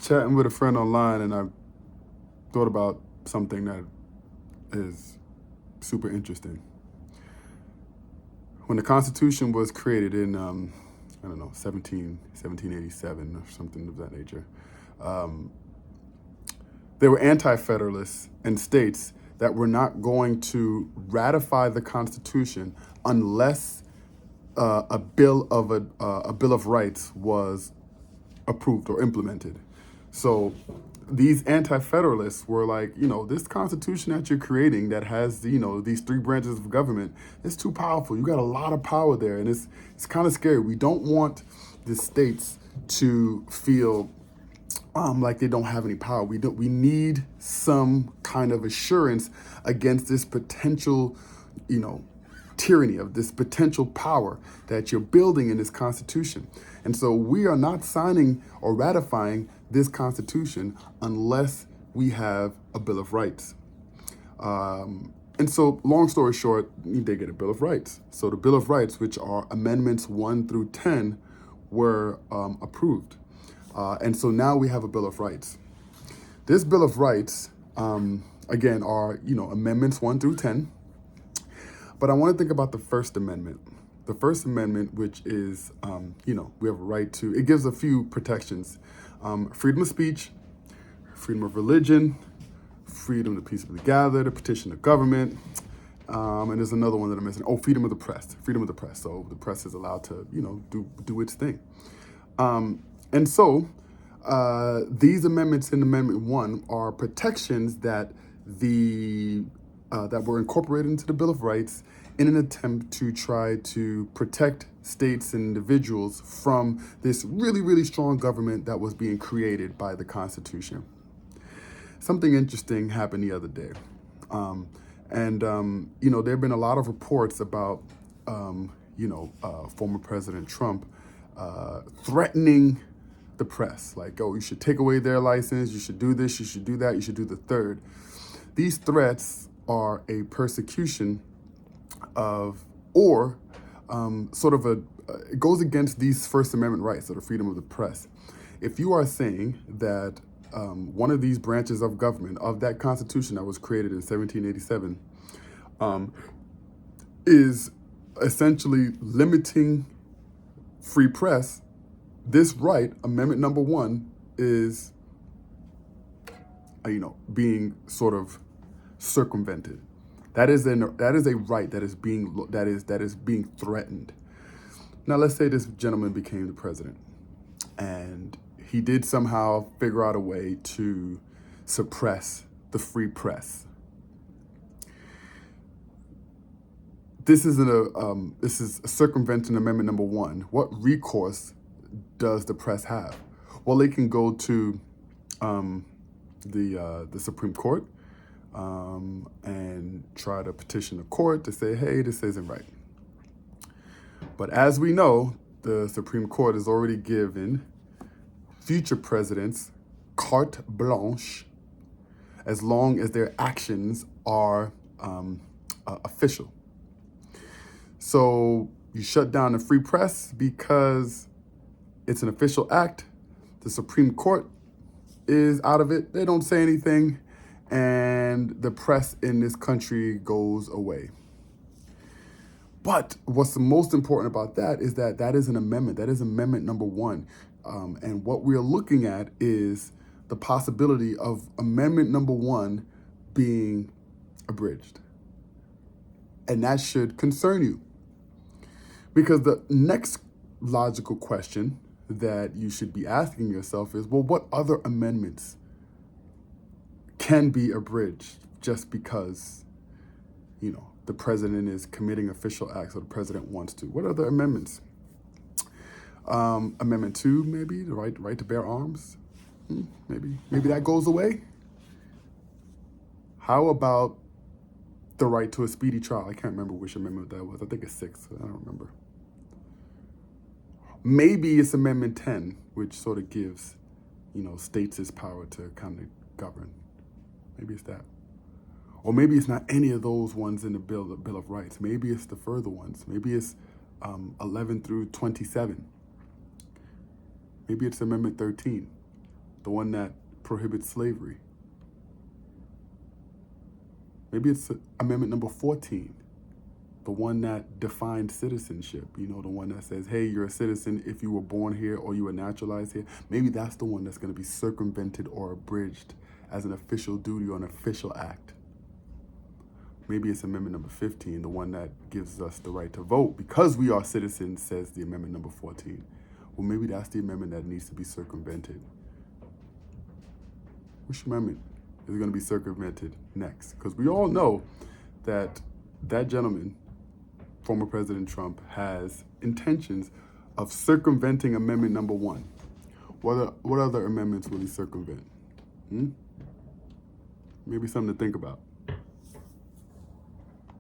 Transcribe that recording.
chatting with a friend online, and I thought about something that is super interesting. When the Constitution was created in, I don't know, 1787 or something of that nature, there were anti-federalists and states that were not going to ratify the Constitution unless a bill of rights was approved or implemented. So these anti-federalists were like, this Constitution that you're creating that has, these three branches of government, it's too powerful. You got a lot of power there, and it's kind of scary. We don't want the states to feel like they don't have any power. We need some kind of assurance against this potential, tyranny, of this potential power that you're building in this Constitution. And so we are not signing or ratifying this Constitution unless we have a Bill of Rights. And so, long story short, they get a Bill of Rights. So the Bill of Rights, which are Amendments 1 through 10, were approved. And so now we have a Bill of Rights. This Bill of Rights, again, are, Amendments 1 through 10. But I want to think about the First Amendment. The First Amendment, which is, we have a right to, it gives a few protections. Freedom of speech, freedom of religion, freedom to peaceably gather, to petition the government, and there's another one that I'm missing. Oh, freedom of the press. Freedom of the press. So the press is allowed to, do its thing. And so these amendments in Amendment 1 are protections that that were incorporated into the Bill of Rights in an attempt to try to protect states and individuals from this really, really strong government that was being created by the Constitution. Something interesting happened the other day. There have been a lot of reports about, former President Trump threatening the press. Like, oh, you should take away their license, you should do this, you should do that, you should do the third. These threats are a persecution of, or it goes against these First Amendment rights, or the freedom of the press. If you are saying that one of these branches of government, of that Constitution that was created in 1787, is essentially limiting free press, this right, Amendment number 1, is, being sort of circumvented. That is a right that is being threatened. Now, let's say this gentleman became the president, and he did somehow figure out a way to suppress the free press. This is circumventing Amendment number 1. What recourse does the press have? Well, they can go to the Supreme Court and try to petition the court to say, hey, this isn't right. But as we know, the Supreme Court has already given future presidents carte blanche as long as their actions are official. So you shut down the free press because it's an official act. The Supreme Court is out of it. They don't say anything, and the press in this country goes away. But what's the most important about that is that is an amendment. That is Amendment number 1. And what we're looking at is the possibility of Amendment number 1 being abridged. And that should concern you. Because the next logical question that you should be asking yourself is, well, what other amendments can be abridged just because, the president is committing official acts or the president wants to? What other amendments? Amendment 2, maybe, the right to bear arms. Maybe that goes away. How about the right to a speedy trial? I can't remember which amendment that was. I think it's 6. I don't remember. Maybe it's Amendment 10, which sort of gives, states this power to kind of govern. Maybe it's that. Or maybe it's not any of those ones in the Bill of Rights. Maybe it's the further ones. Maybe it's 11 through 27. Maybe it's Amendment 13. The one that prohibits slavery? Maybe it's Amendment number 14, the one that defined citizenship, the one that says, hey, you're a citizen if you were born here or you were naturalized here. Maybe that's the one that's going to be circumvented or abridged as an official duty or an official act. Maybe it's Amendment number 15, the one that gives us the right to vote because we are citizens, says the Amendment number 14. Well, maybe that's the amendment that needs to be circumvented. Which amendment is going to be circumvented next? Because we all know that gentleman, former President Trump, has intentions of circumventing Amendment number 1. What other amendments will he circumvent? Maybe something to think about.